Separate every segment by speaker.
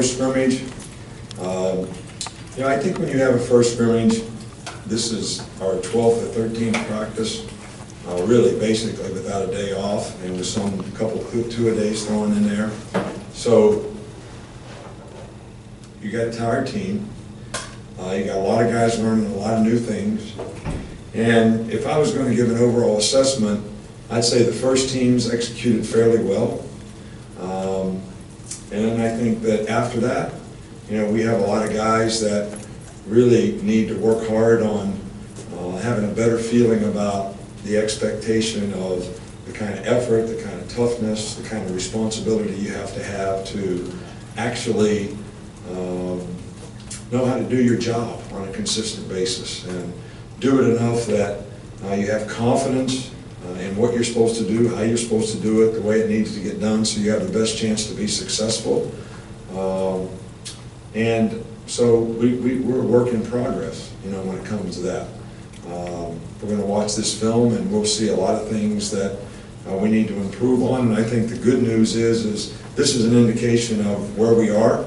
Speaker 1: first scrimmage. I think when you have a first scrimmage, this is our 12th or 13th practice, really basically without a day off, and with some two-a-days thrown in there. So you got a tired team. You got a lot of guys learning a lot of new things. And if I was going to give an overall assessment, I'd say the first team's executed fairly well. And then I think that after that, we have a lot of guys that really need to work hard on having a better feeling about the expectation of the kind of effort, the kind of toughness, the kind of responsibility you have to actually know how to do your job on a consistent basis, and do it enough that you have confidence in what you're supposed to do, how you're supposed to do it, the way it needs to get done, so you have the best chance to be successful. And so we're a work in progress, when it comes to that. We're going to watch this film, and we'll see a lot of things that we need to improve on. And I think the good news is this is an indication of where we are.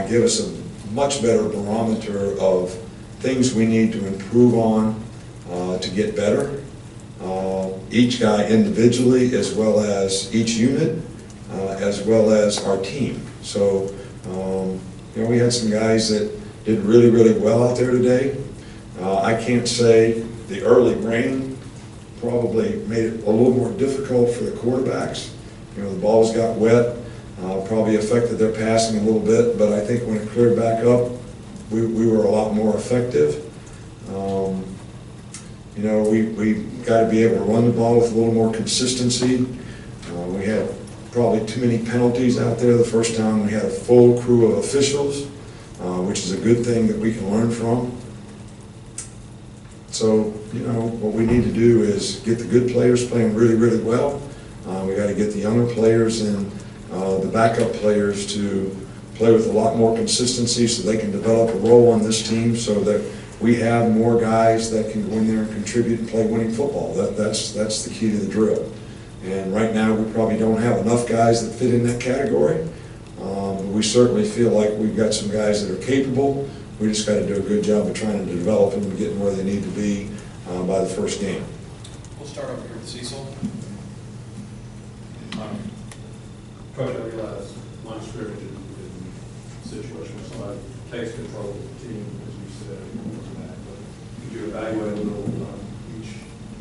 Speaker 1: Give us a much better barometer of things we need to improve on to get better. Each guy individually, as well as each unit, as well as our team. So, we had some guys that did really, really well out there today. I can't say the early rain probably made it a little more difficult for the quarterbacks. The balls got wet, probably affected their passing a little bit, but I think when it cleared back up, we were a lot more effective. We got to be able to run the ball with a little more consistency. We had probably too many penalties out there the first time. We had a full crew of officials, which is a good thing that we can learn from. So, what we need to do is get the good players playing really, really well. We got to get the younger players and the backup players to play with a lot more consistency so they can develop a role on this team, so that we have more guys that can go in there and contribute and play winning football. That's the key to the drill. And right now we probably don't have enough guys that fit in that category. We certainly feel like we've got some guys that are capable. We just got to do a good job of trying to develop them and getting where they need to be by the first game.
Speaker 2: We'll start over here with Cecil.
Speaker 3: Coach, I realize one scrimmage is a situation where somebody takes control of the team, as you said, but could you evaluate a little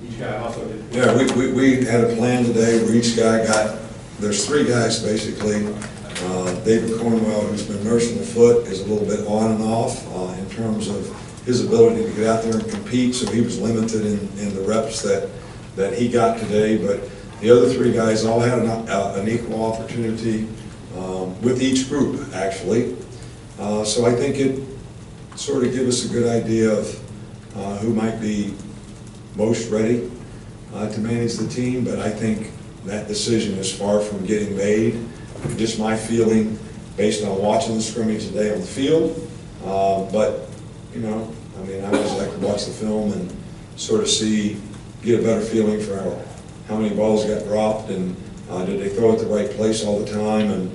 Speaker 3: each guy also did?
Speaker 1: Yeah, we had a plan today where each guy there's three guys basically. David Cornwell, who's been nursing the foot, is a little bit on and off in terms of his ability to get out there and compete, so he was limited in the reps that he got today. But the other three guys all had an equal opportunity with each group, actually. So I think it sort of gives us a good idea of who might be most ready to manage the team, but I think that decision is far from getting made. Just my feeling based on watching the scrimmage today on the field. But, I always like to watch the film and sort of get a better feeling for how many balls got dropped, and did they throw it the right place all the time, and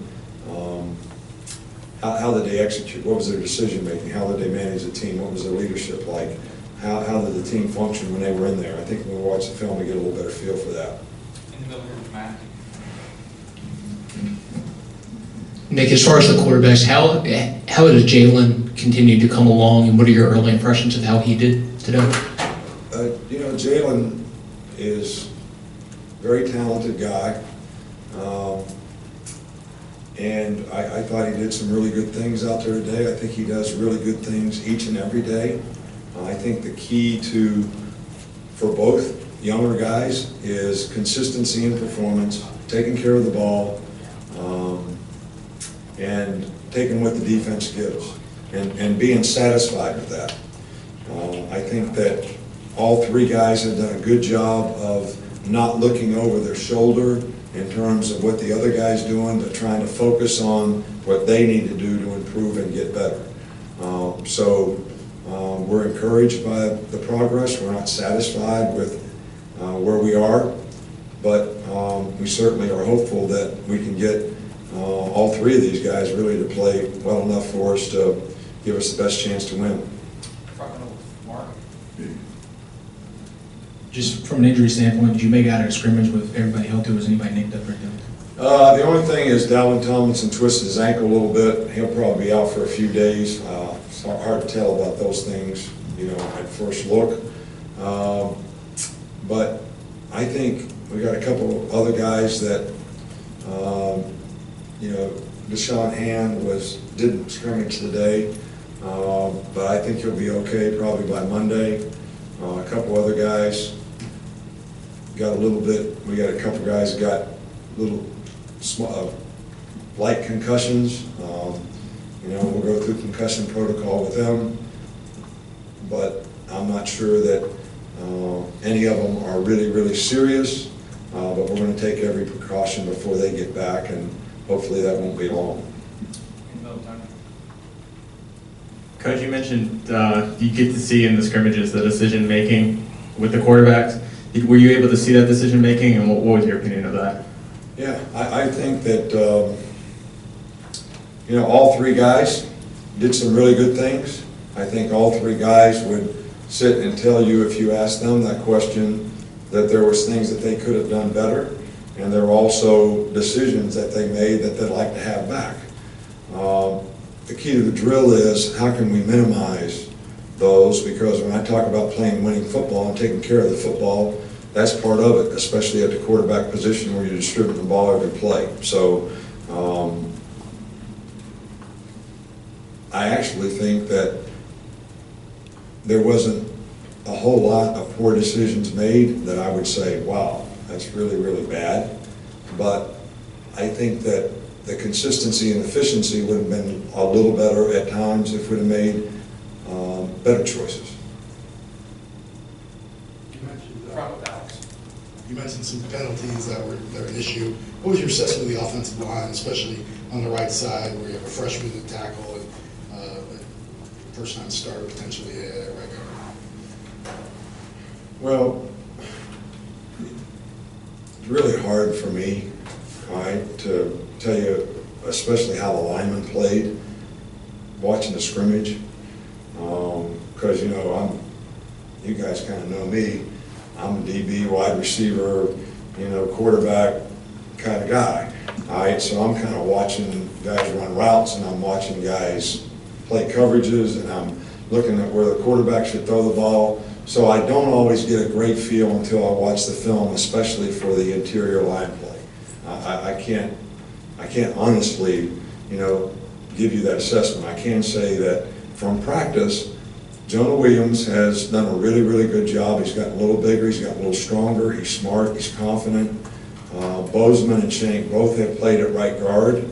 Speaker 1: how did they execute? What was their decision making? How did they manage the team? What was their leadership like? How did the team function when they were in there? I think when we watch the film, we get a little better feel for that.
Speaker 2: In the middle here with Matt.
Speaker 4: Nick, as far as the quarterbacks, how has Jalen continued to come along, and what are your early impressions of how he did today?
Speaker 1: Jalen is a very talented guy, and I thought he did some really good things out there today. I think he does really good things each and every day. I think the key for both younger guys is consistency in performance, taking care of the ball, and taking what the defense gives, and being satisfied with that. I think that all three guys have done a good job of not looking over their shoulder in terms of what the other guy's doing, but trying to focus on what they need to do to improve and get better. We're encouraged by the progress. We're not satisfied with where we are, but we certainly are hopeful that we can get all three of these guys really to play well enough for us to give us the best chance to win.
Speaker 2: Front row, Mark.
Speaker 4: Just from an injury standpoint, did you make out at a scrimmage with everybody healthy, or was anybody nicked up or anything?
Speaker 1: The only thing is Dalvin Tomlinson twisted his ankle a little bit. He'll probably be out for a few days. It's hard to tell about those things, you know, at first look. But I think we got a couple of other guys that, you know, Deshaun Hand didn't scrimmage today, but I think he'll be okay probably by Monday. A couple other guys got a little bit. We got a couple guys that got little light concussions. You know, we'll go through concussion protocol with them, but I'm not sure that any of them are really, really serious. But we're going to take every precaution before they get back, and hopefully that won't be long.
Speaker 2: In the middle time.
Speaker 5: Coach, you mentioned you get to see in the scrimmages the decision making with the quarterbacks. Were you able to see that decision making, and what was your opinion of that?
Speaker 1: Yeah, I think that, you know, all three guys did some really good things. I think all three guys would sit and tell you, if you asked them that question, that there was things that they could have done better, and there were also decisions that they made that they'd like to have back. The key to the drill is, how can we minimize those? Because when I talk about playing winning football and taking care of the football, that's part of it, especially at the quarterback position where you distribute the ball every play. So I actually think that there wasn't a whole lot of poor decisions made that I would say, wow, that's really, really bad. But I think that the consistency and efficiency would have been a little better at times if we'd have made better choices.
Speaker 2: Front with Alex.
Speaker 6: You mentioned some penalties that were an issue. What was your assessment of the offensive line, especially on the right side where you have a freshman to tackle and a first-time starter potentially at right guard?
Speaker 1: Well, it's really hard for me, all right, to tell you, especially how the linemen played, watching the scrimmage, because, you know, you guys kind of know me. I'm a DB, wide receiver, you know, quarterback kind of guy. All right, so I'm kind of watching guys run routes, and I'm watching guys play coverages, and I'm looking at where the quarterback should throw the ball. So I don't always get a great feel until I watch the film, especially for the interior line play. I can't honestly, you know, give you that assessment. I can say that from practice, Jonah Williams has done a really, really good job. He's gotten a little bigger, he's gotten a little stronger, he's smart, he's confident. Bozeman and Shank both have played at right guard,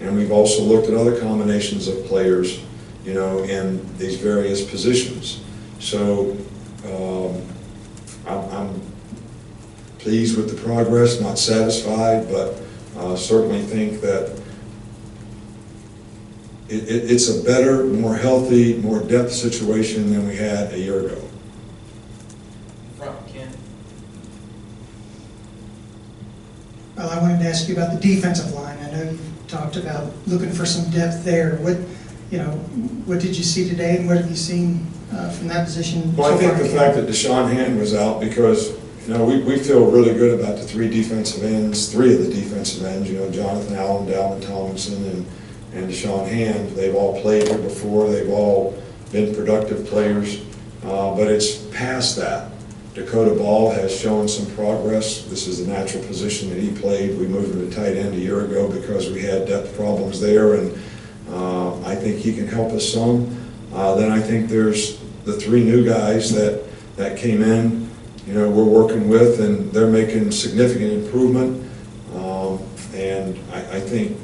Speaker 1: and we've also looked at other combinations of players, you know, in these various positions. So I'm pleased with the progress, not satisfied, but certainly think that it's a better, more healthy, more depth situation than we had a year ago.
Speaker 2: Front, Ken.
Speaker 7: Well, I wanted to ask you about the defensive line. I know you talked about looking for some depth there. What did you see today, and what have you seen from that position?
Speaker 1: Well, I
Speaker 7: so
Speaker 1: think
Speaker 7: far?
Speaker 1: the fact that Deshaun Hand was out, because, you know, we feel really good about the three of the defensive ends, you know, Jonathan Allen, Dalvin Tomlinson, and Deshaun Hand. They've all played here before. They've all been productive players, but it's past that. Dakota Ball has shown some progress. This is the natural position that he played. We moved him to tight end a year ago because we had depth problems there, and I think he can help us some. Then I think there's the three new guys that came in, you know, we're working with, and they're making significant improvement. And I think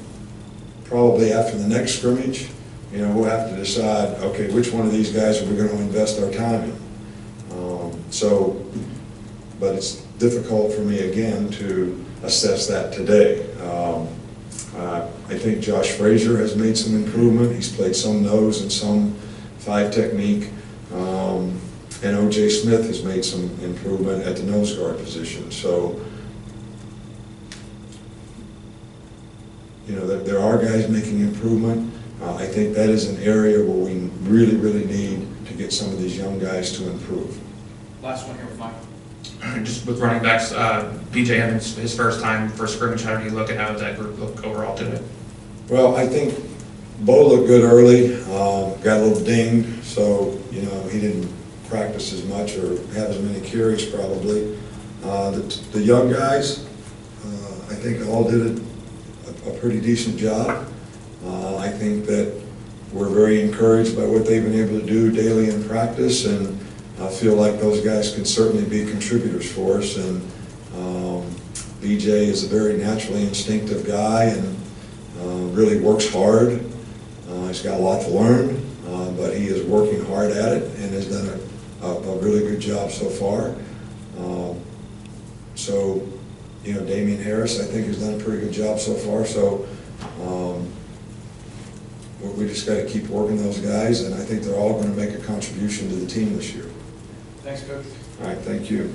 Speaker 1: probably after the next scrimmage, you know, we'll have to decide, okay, which one of these guys are we going to invest our time in? But it's difficult for me, again, to assess that today. I think Josh Frazier has made some improvement. He's played some nose and some five technique. And O.J. Smith has made some improvement at the nose guard position. So, you know, there are guys making improvement. I think that is an area where we really, really need to get some of these young guys to improve.
Speaker 2: Last one here with Mike.
Speaker 8: Just with running backs, BJ Evans, his first time for scrimmage, how do you look at how does that group look overall today?
Speaker 1: Well, I think Bo looked good early, got a little dinged, so, you know, he didn't practice as much or have as many carries probably. The young guys, I think all did a pretty decent job. I think that we're very encouraged by what they've been able to do daily in practice, and I feel like those guys can certainly be contributors for us. And BJ is a very naturally instinctive guy and really works hard. He's got a lot to learn, but he is working hard at it and has done a really good job so far. So, you know, Damian Harris, I think, has done a pretty good job so far. So we just got to keep working those guys, and I think they're all going to make a contribution to the team this year.
Speaker 2: Thanks, Coach.
Speaker 1: All right, thank you.